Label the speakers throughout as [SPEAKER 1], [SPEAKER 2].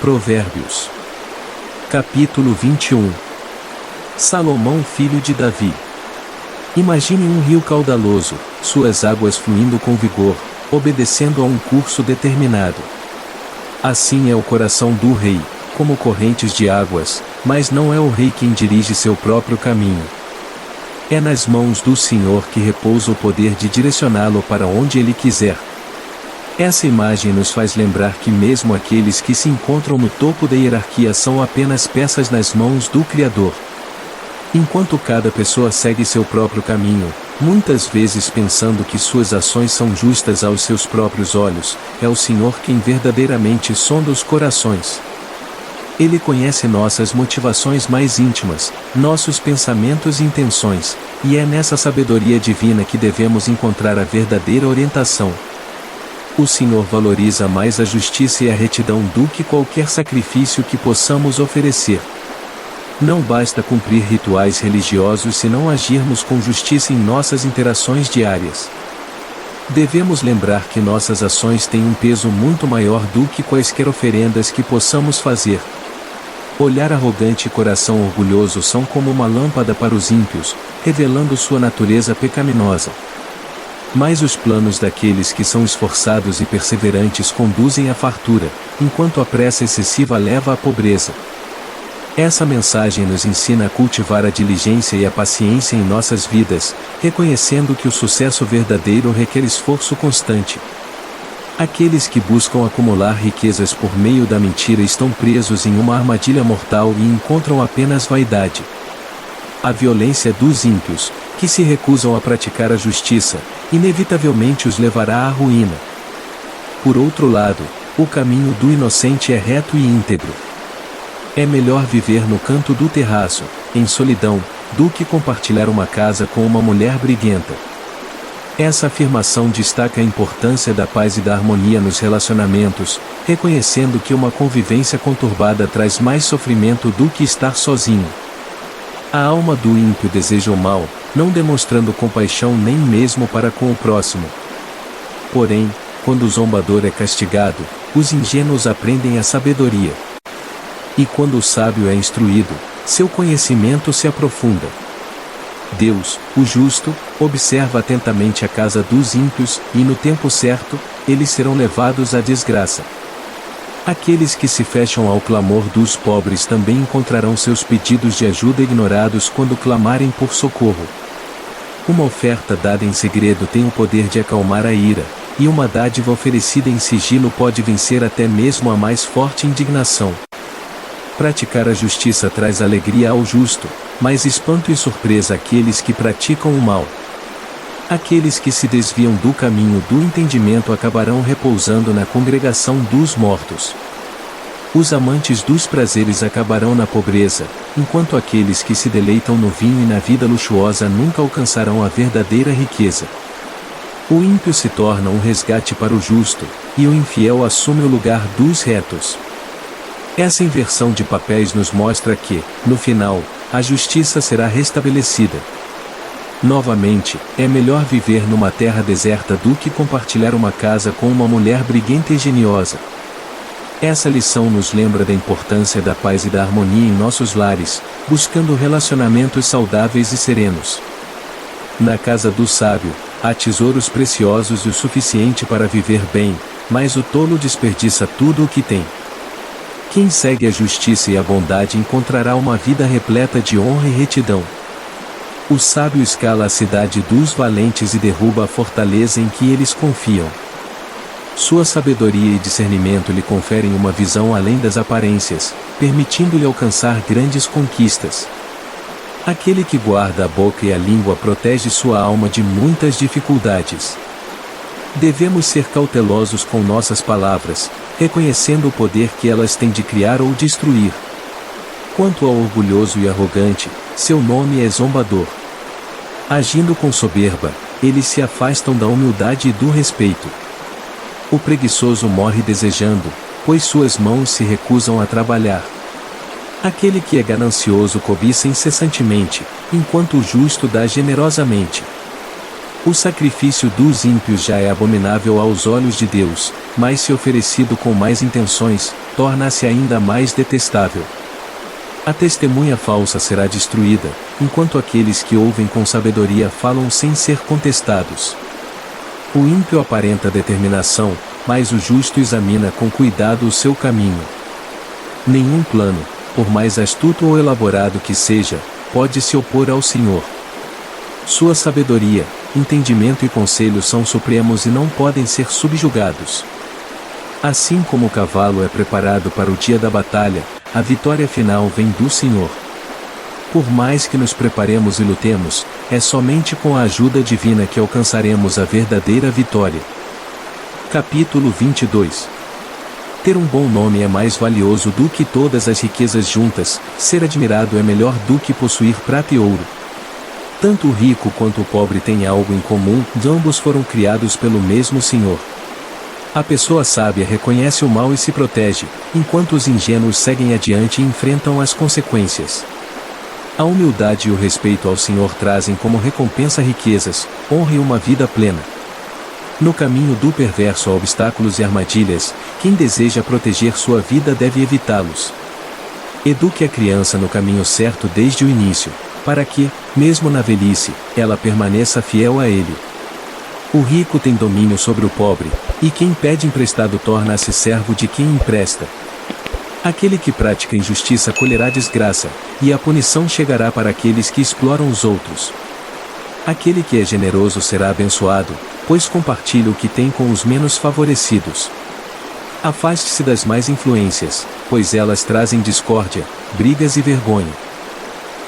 [SPEAKER 1] Provérbios. Capítulo 21. Salomão, filho de Davi. Imagine um rio caudaloso, suas águas fluindo com vigor, obedecendo a um curso determinado. Assim é o coração do rei, como correntes de águas, mas não é o rei quem dirige seu próprio caminho. É nas mãos do Senhor que repousa o poder de direcioná-lo para onde ele quiser. Essa imagem nos faz lembrar que mesmo aqueles que se encontram no topo da hierarquia são apenas peças nas mãos do Criador. Enquanto cada pessoa segue seu próprio caminho, muitas vezes pensando que suas ações são justas aos seus próprios olhos, é o Senhor quem verdadeiramente sonda os corações. Ele conhece nossas motivações mais íntimas, nossos pensamentos e intenções, e é nessa sabedoria divina que devemos encontrar a verdadeira orientação. O Senhor valoriza mais a justiça e a retidão do que qualquer sacrifício que possamos oferecer. Não basta cumprir rituais religiosos se não agirmos com justiça em nossas interações diárias. Devemos lembrar que nossas ações têm um peso muito maior do que quaisquer oferendas que possamos fazer. Olhar arrogante e coração orgulhoso são como uma lâmpada para os ímpios, revelando sua natureza pecaminosa. Mas os planos daqueles que são esforçados e perseverantes conduzem à fartura, enquanto a pressa excessiva leva à pobreza. Essa mensagem nos ensina a cultivar a diligência e a paciência em nossas vidas, reconhecendo que o sucesso verdadeiro requer esforço constante. Aqueles que buscam acumular riquezas por meio da mentira estão presos em uma armadilha mortal e encontram apenas vaidade. A violência dos ímpios, que se recusam a praticar a justiça, inevitavelmente os levará à ruína. Por outro lado, o caminho do inocente é reto e íntegro. É melhor viver no canto do terraço, em solidão, do que compartilhar uma casa com uma mulher briguenta. Essa afirmação destaca a importância da paz e da harmonia nos relacionamentos, reconhecendo que uma convivência conturbada traz mais sofrimento do que estar sozinho. A alma do ímpio deseja o mal, não demonstrando compaixão nem mesmo para com o próximo. Porém, quando o zombador é castigado, os ingênuos aprendem a sabedoria. E quando o sábio é instruído, seu conhecimento se aprofunda. Deus, o justo, observa atentamente a casa dos ímpios, e no tempo certo, eles serão levados à desgraça. Aqueles que se fecham ao clamor dos pobres também encontrarão seus pedidos de ajuda ignorados quando clamarem por socorro. Uma oferta dada em segredo tem o poder de acalmar a ira, e uma dádiva oferecida em sigilo pode vencer até mesmo a mais forte indignação. Praticar a justiça traz alegria ao justo, mas espanto e surpresa àqueles que praticam o mal. Aqueles que se desviam do caminho do entendimento acabarão repousando na congregação dos mortos. Os amantes dos prazeres acabarão na pobreza, enquanto aqueles que se deleitam no vinho e na vida luxuosa nunca alcançarão a verdadeira riqueza. O ímpio se torna um resgate para o justo, e o infiel assume o lugar dos retos. Essa inversão de papéis nos mostra que, no final, a justiça será restabelecida. Novamente, é melhor viver numa terra deserta do que compartilhar uma casa com uma mulher briguenta e geniosa. Essa lição nos lembra da importância da paz e da harmonia em nossos lares, buscando relacionamentos saudáveis e serenos. Na casa do sábio, há tesouros preciosos e o suficiente para viver bem, mas o tolo desperdiça tudo o que tem. Quem segue a justiça e a bondade encontrará uma vida repleta de honra e retidão. O sábio escala a cidade dos valentes e derruba a fortaleza em que eles confiam. Sua sabedoria e discernimento lhe conferem uma visão além das aparências, permitindo-lhe alcançar grandes conquistas. Aquele que guarda a boca e a língua protege sua alma de muitas dificuldades. Devemos ser cautelosos com nossas palavras, reconhecendo o poder que elas têm de criar ou destruir. Quanto ao orgulhoso e arrogante, seu nome é zombador. Agindo com soberba, eles se afastam da humildade e do respeito. O preguiçoso morre desejando, pois suas mãos se recusam a trabalhar. Aquele que é ganancioso cobiça incessantemente, enquanto o justo dá generosamente. O sacrifício dos ímpios já é abominável aos olhos de Deus, mas se oferecido com mais intenções, torna-se ainda mais detestável. A testemunha falsa será destruída, enquanto aqueles que ouvem com sabedoria falam sem ser contestados. O ímpio aparenta determinação, mas o justo examina com cuidado o seu caminho. Nenhum plano, por mais astuto ou elaborado que seja, pode se opor ao Senhor. Sua sabedoria, entendimento e conselho são supremos e não podem ser subjugados. Assim como o cavalo é preparado para o dia da batalha, a vitória final vem do Senhor. Por mais que nos preparemos e lutemos, é somente com a ajuda divina que alcançaremos a verdadeira vitória. Capítulo 22. Ter um bom nome é mais valioso do que todas as riquezas juntas, ser admirado é melhor do que possuir prata e ouro. Tanto o rico quanto o pobre têm algo em comum, ambos foram criados pelo mesmo Senhor. A pessoa sábia reconhece o mal e se protege, enquanto os ingênuos seguem adiante e enfrentam as consequências. A humildade e o respeito ao Senhor trazem como recompensa riquezas, honra e uma vida plena. No caminho do perverso há obstáculos e armadilhas, quem deseja proteger sua vida deve evitá-los. Eduque a criança no caminho certo desde o início, para que, mesmo na velhice, ela permaneça fiel a ele. O rico tem domínio sobre o pobre, e quem pede emprestado torna-se servo de quem empresta. Aquele que pratica injustiça colherá desgraça, e a punição chegará para aqueles que exploram os outros. Aquele que é generoso será abençoado, pois compartilha o que tem com os menos favorecidos. Afaste-se das más influências, pois elas trazem discórdia, brigas e vergonha.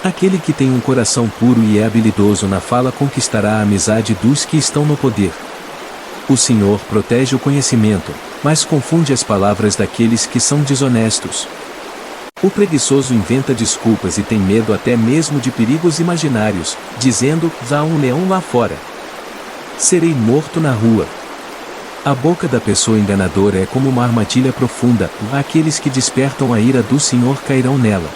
[SPEAKER 1] Aquele que tem um coração puro e é habilidoso na fala conquistará a amizade dos que estão no poder. O Senhor protege o conhecimento, mas confunde as palavras daqueles que são desonestos. O preguiçoso inventa desculpas e tem medo até mesmo de perigos imaginários, dizendo: há um leão lá fora. Serei morto na rua. A boca da pessoa enganadora é como uma armadilha profunda, aqueles que despertam a ira do Senhor cairão nela.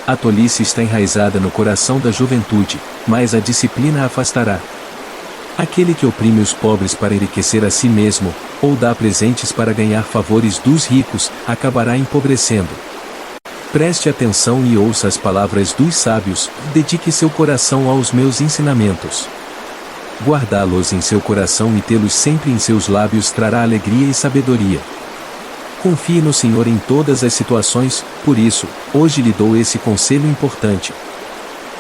[SPEAKER 1] A tolice está enraizada no coração da juventude, mas a disciplina a afastará. Aquele que oprime os pobres para enriquecer a si mesmo, ou dá presentes para ganhar favores dos ricos, acabará empobrecendo. Preste atenção e ouça as palavras dos sábios, dedique seu coração aos meus ensinamentos. Guardá-los em seu coração e tê-los sempre em seus lábios trará alegria e sabedoria. Confie no Senhor em todas as situações, por isso, hoje lhe dou esse conselho importante.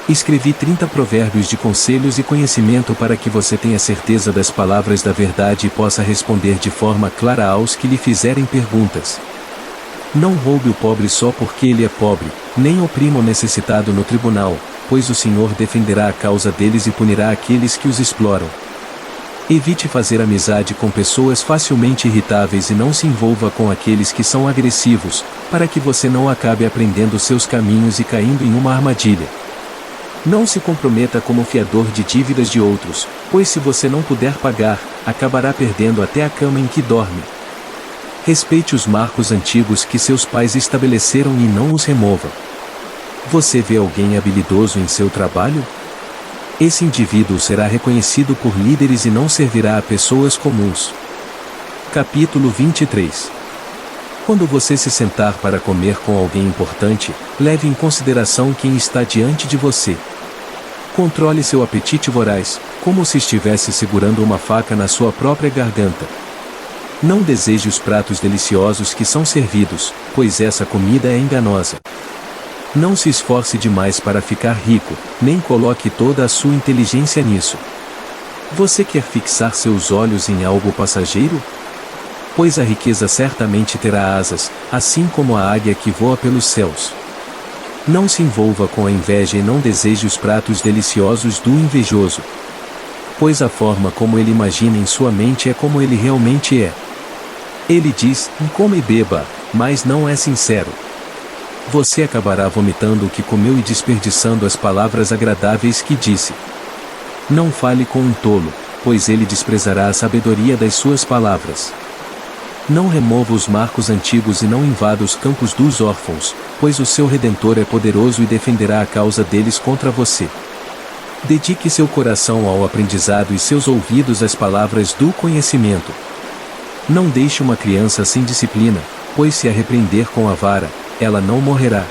[SPEAKER 1] Escrevi 30 provérbios de conselhos e conhecimento para que você tenha certeza das palavras da verdade e possa responder de forma clara aos que lhe fizerem perguntas. Não roube o pobre só porque ele é pobre, nem oprima o necessitado no tribunal, pois o Senhor defenderá a causa deles e punirá aqueles que os exploram. Evite fazer amizade com pessoas facilmente irritáveis e não se envolva com aqueles que são agressivos, para que você não acabe aprendendo seus caminhos e caindo em uma armadilha. Não se comprometa como fiador de dívidas de outros, pois se você não puder pagar, acabará perdendo até a cama em que dorme. Respeite os marcos antigos que seus pais estabeleceram e não os remova. Você vê alguém habilidoso em seu trabalho? Esse indivíduo será reconhecido por líderes e não servirá a pessoas comuns. Capítulo 23. Quando você se sentar para comer com alguém importante, leve em consideração quem está diante de você. Controle seu apetite voraz, como se estivesse segurando uma faca na sua própria garganta. Não deseje os pratos deliciosos que são servidos, pois essa comida é enganosa. Não se esforce demais para ficar rico, nem coloque toda a sua inteligência nisso. Você quer fixar seus olhos em algo passageiro? Pois a riqueza certamente terá asas, assim como a águia que voa pelos céus. Não se envolva com a inveja e não deseje os pratos deliciosos do invejoso. Pois a forma como ele imagina em sua mente é como ele realmente é. Ele diz: coma e beba, mas não é sincero. Você acabará vomitando o que comeu e desperdiçando as palavras agradáveis que disse. Não fale com um tolo, pois ele desprezará a sabedoria das suas palavras. Não remova os marcos antigos e não invada os campos dos órfãos, pois o seu Redentor é poderoso e defenderá a causa deles contra você. Dedique seu coração ao aprendizado e seus ouvidos às palavras do conhecimento. Não deixe uma criança sem disciplina, pois se a repreender com a vara, ela não morrerá.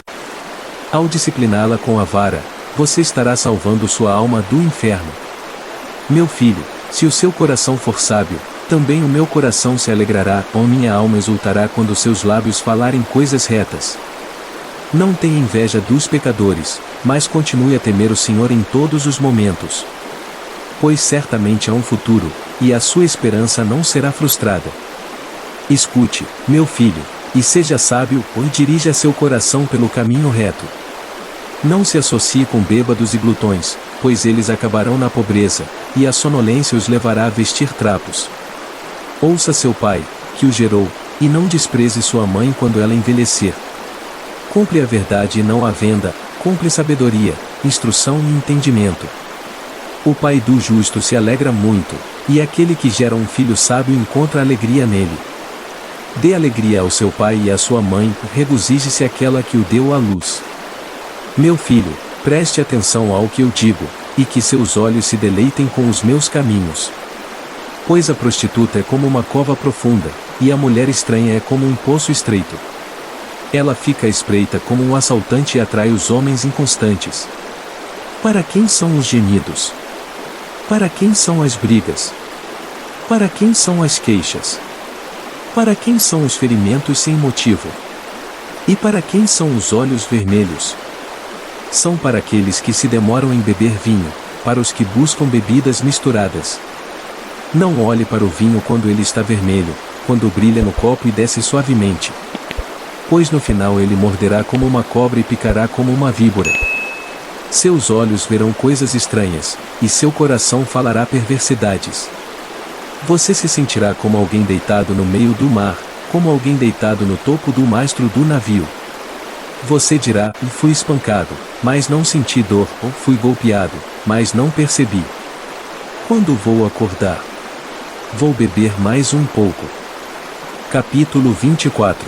[SPEAKER 1] Ao discipliná-la com a vara, você estará salvando sua alma do inferno. Meu filho, se o seu coração for sábio, também o meu coração se alegrará, ou minha alma exultará quando seus lábios falarem coisas retas. Não tenha inveja dos pecadores, mas continue a temer o Senhor em todos os momentos. Pois certamente há um futuro, e a sua esperança não será frustrada. Escute, meu filho, e seja sábio, e dirija seu coração pelo caminho reto. Não se associe com bêbados e glutões, pois eles acabarão na pobreza, e a sonolência os levará a vestir trapos. Ouça seu pai, que o gerou, e não despreze sua mãe quando ela envelhecer. Compre a verdade e não a venda, compre sabedoria, instrução e entendimento. O pai do justo se alegra muito, e aquele que gera um filho sábio encontra alegria nele. Dê alegria ao seu pai e à sua mãe, regozije-se aquela que o deu à luz. Meu filho, preste atenção ao que eu digo, e que seus olhos se deleitem com os meus caminhos. Pois a prostituta é como uma cova profunda, e a mulher estranha é como um poço estreito. Ela fica à espreita como um assaltante e atrai os homens inconstantes. Para quem são os gemidos? Para quem são as brigas? Para quem são as queixas? Para quem são os ferimentos sem motivo? E para quem são os olhos vermelhos? São para aqueles que se demoram em beber vinho, para os que buscam bebidas misturadas. Não olhe para o vinho quando ele está vermelho, quando brilha no copo e desce suavemente. Pois no final ele morderá como uma cobra e picará como uma víbora. Seus olhos verão coisas estranhas, e seu coração falará perversidades. Você se sentirá como alguém deitado no meio do mar, como alguém deitado no topo do mastro do navio. Você dirá, fui espancado, mas não senti dor, ou fui golpeado, mas não percebi. Quando vou acordar? Vou beber mais um pouco. Capítulo 24.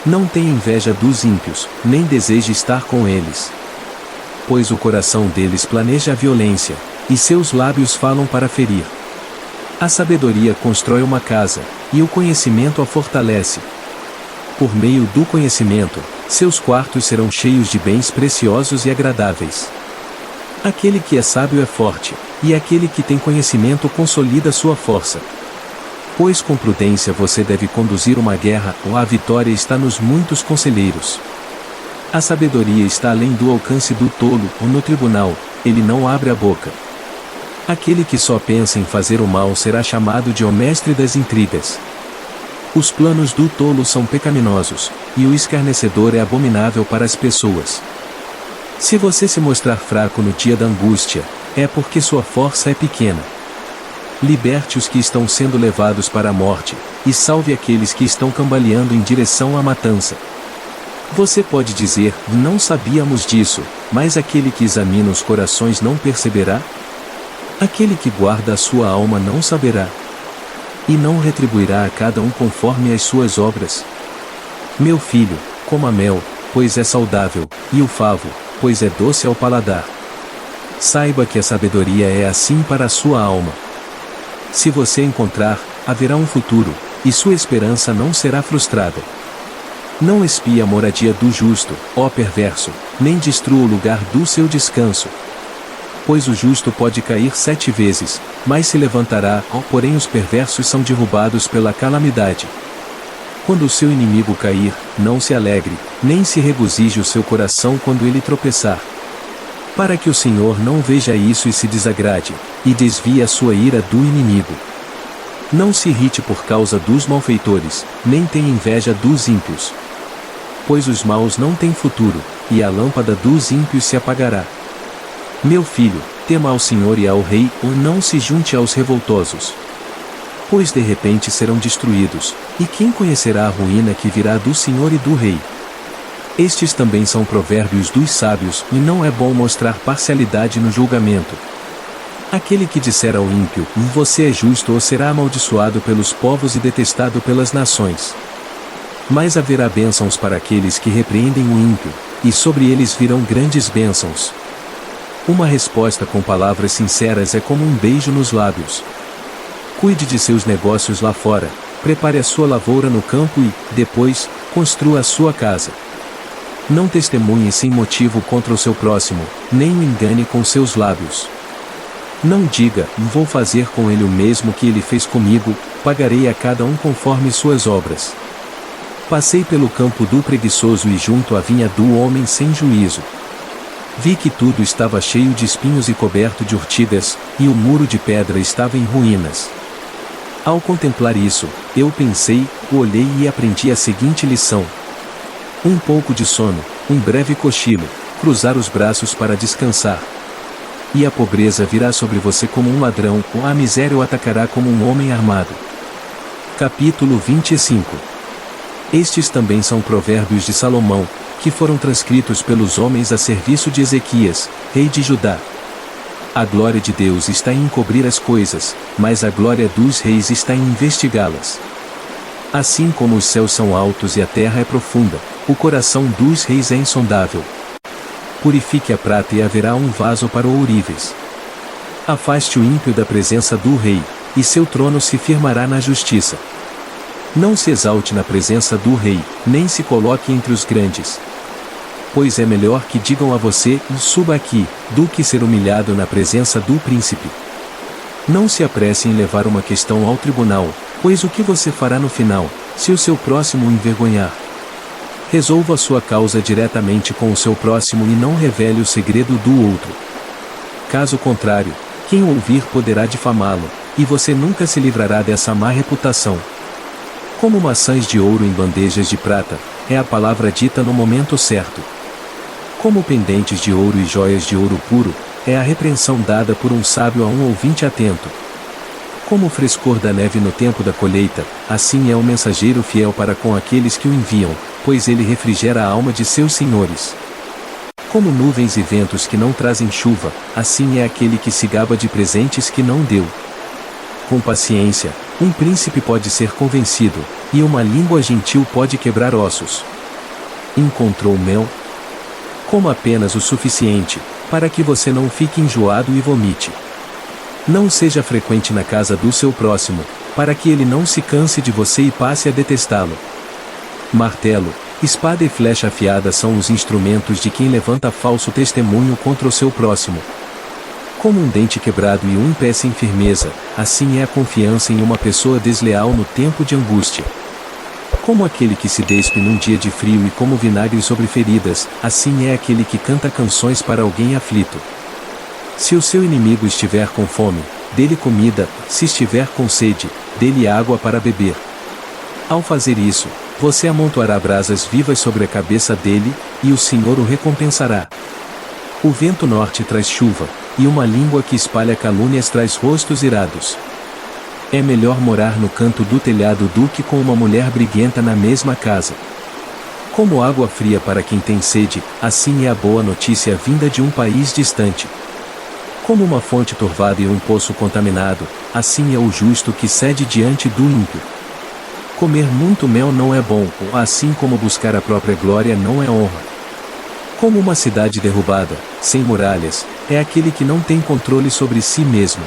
[SPEAKER 1] Não tenha inveja dos ímpios, nem deseje estar com eles. Pois o coração deles planeja a violência, e seus lábios falam para ferir. A sabedoria constrói uma casa, e o conhecimento a fortalece. Por meio do conhecimento, seus quartos serão cheios de bens preciosos e agradáveis. Aquele que é sábio é forte, e aquele que tem conhecimento consolida sua força. Pois com prudência você deve conduzir uma guerra, ou a vitória está nos muitos conselheiros. A sabedoria está além do alcance do tolo, ou no tribunal, ele não abre a boca. Aquele que só pensa em fazer o mal será chamado de o mestre das intrigas. Os planos do tolo são pecaminosos, e o escarnecedor é abominável para as pessoas. Se você se mostrar fraco no dia da angústia, é porque sua força é pequena. Liberte os que estão sendo levados para a morte, e salve aqueles que estão cambaleando em direção à matança. Você pode dizer, não sabíamos disso, mas aquele que examina os corações não perceberá? Aquele que guarda a sua alma não saberá? E não retribuirá a cada um conforme as suas obras? Meu filho, coma mel, pois é saudável, e o favo, pois é doce ao paladar. Saiba que a sabedoria é assim para a sua alma. Se você encontrar, haverá um futuro, e sua esperança não será frustrada. Não espie a moradia do justo, ó perverso, nem destrua o lugar do seu descanso. Pois o justo pode cair 7 vezes, mas se levantará, porém os perversos são derrubados pela calamidade. Quando o seu inimigo cair, não se alegre, nem se regozije o seu coração quando ele tropeçar. Para que o Senhor não veja isso e se desagrade, e desvie a sua ira do inimigo. Não se irrite por causa dos malfeitores, nem tenha inveja dos ímpios. Pois os maus não têm futuro, e a lâmpada dos ímpios se apagará. Meu filho, tema ao Senhor e ao Rei, ou não se junte aos revoltosos. Pois de repente serão destruídos, e quem conhecerá a ruína que virá do Senhor e do Rei? Estes também são provérbios dos sábios, e não é bom mostrar parcialidade no julgamento. Aquele que disser ao ímpio, você é justo, ou será amaldiçoado pelos povos e detestado pelas nações. Mas haverá bênçãos para aqueles que repreendem o ímpio, e sobre eles virão grandes bênçãos. Uma resposta com palavras sinceras é como um beijo nos lábios. Cuide de seus negócios lá fora, prepare a sua lavoura no campo e, depois, construa a sua casa. Não testemunhe sem motivo contra o seu próximo, nem o engane com seus lábios. Não diga, vou fazer com ele o mesmo que ele fez comigo, pagarei a cada um conforme suas obras. Passei pelo campo do preguiçoso e junto à vinha do homem sem juízo. Vi que tudo estava cheio de espinhos e coberto de urtigas, e o muro de pedra estava em ruínas. Ao contemplar isso, eu pensei, olhei e aprendi a seguinte lição. Um pouco de sono, um breve cochilo, cruzar os braços para descansar. E a pobreza virá sobre você como um ladrão, ou a miséria o atacará como um homem armado. Capítulo 25. Estes também são provérbios de Salomão, que foram transcritos pelos homens a serviço de Ezequias, rei de Judá. A glória de Deus está em encobrir as coisas, mas a glória dos reis está em investigá-las. Assim como os céus são altos e a terra é profunda, o coração dos reis é insondável. Purifique a prata e haverá um vaso para ourives. Afaste o ímpio da presença do rei, e seu trono se firmará na justiça. Não se exalte na presença do rei, nem se coloque entre os grandes. Pois é melhor que digam a você, suba aqui, do que ser humilhado na presença do príncipe. Não se apresse em levar uma questão ao tribunal, pois o que você fará no final, se o seu próximo o envergonhar? Resolva sua causa diretamente com o seu próximo e não revele o segredo do outro. Caso contrário, quem o ouvir poderá difamá-lo, e você nunca se livrará dessa má reputação. Como maçãs de ouro em bandejas de prata, é a palavra dita no momento certo. Como pendentes de ouro e joias de ouro puro, é a repreensão dada por um sábio a um ouvinte atento. Como o frescor da neve no tempo da colheita, assim é o mensageiro fiel para com aqueles que o enviam, pois ele refrigera a alma de seus senhores. Como nuvens e ventos que não trazem chuva, assim é aquele que se gaba de presentes que não deu. Com paciência, um príncipe pode ser convencido, e uma língua gentil pode quebrar ossos. Encontrou mel? Coma apenas o suficiente, para que você não fique enjoado e vomite. Não seja frequente na casa do seu próximo, para que ele não se canse de você e passe a detestá-lo. Martelo, espada e flecha afiada são os instrumentos de quem levanta falso testemunho contra o seu próximo. Como um dente quebrado e um pé sem firmeza, assim é a confiança em uma pessoa desleal no tempo de angústia. Como aquele que se despe num dia de frio e como vinagre sobre feridas, assim é aquele que canta canções para alguém aflito. Se o seu inimigo estiver com fome, dê-lhe comida, se estiver com sede, dê-lhe água para beber. Ao fazer isso, você amontoará brasas vivas sobre a cabeça dele, e o Senhor o recompensará. O vento norte traz chuva, e uma língua que espalha calúnias traz rostos irados. É melhor morar no canto do telhado do que com uma mulher briguenta na mesma casa. Como água fria para quem tem sede, assim é a boa notícia vinda de um país distante. Como uma fonte turvada e um poço contaminado, assim é o justo que cede diante do ímpio. Comer muito mel não é bom, assim como buscar a própria glória não é honra. Como uma cidade derrubada, sem muralhas, é aquele que não tem controle sobre si mesmo.